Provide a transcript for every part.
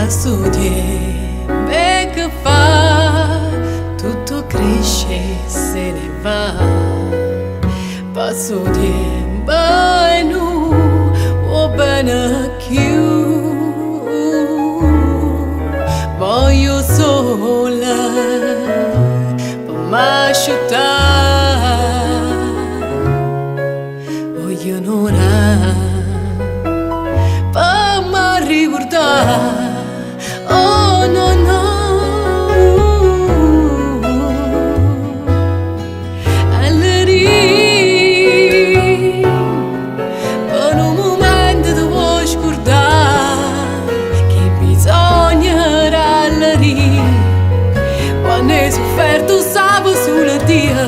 Passo tempo che fa, tutto cresce, se ne va. Passo tempo e non va bene più. Voglio sola per m'asciuttare, voglio un'ora per m'arricordare. Oh no no, Ellery, per un momento ti vuoi scordare che bisogna Ellery, quando hai sofferto sabato sulla dia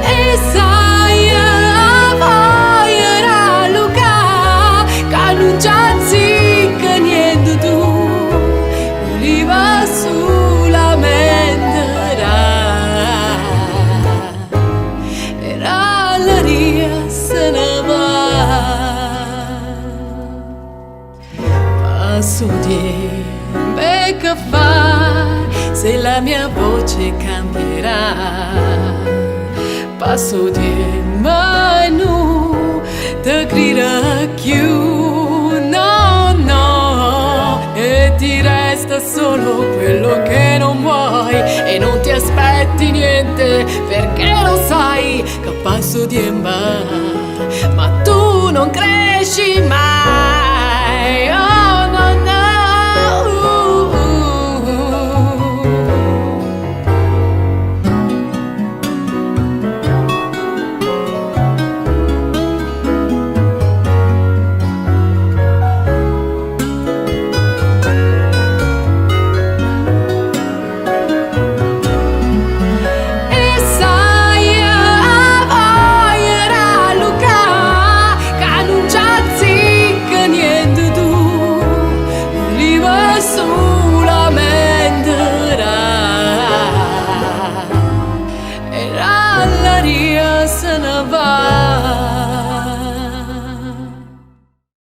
e sai a voglia Luca che non c'è zicca niente tu. Sulla mente era l'aria se ne va. Passo tempo che fa, se la mia voce cambierà. Passo tempo e non ti griderò più, no no, e ti resta solo quello che non vuoi e non ti aspetti niente perché lo sai che passo tempo ma tu non cresci mai. Oh no no, se ne va.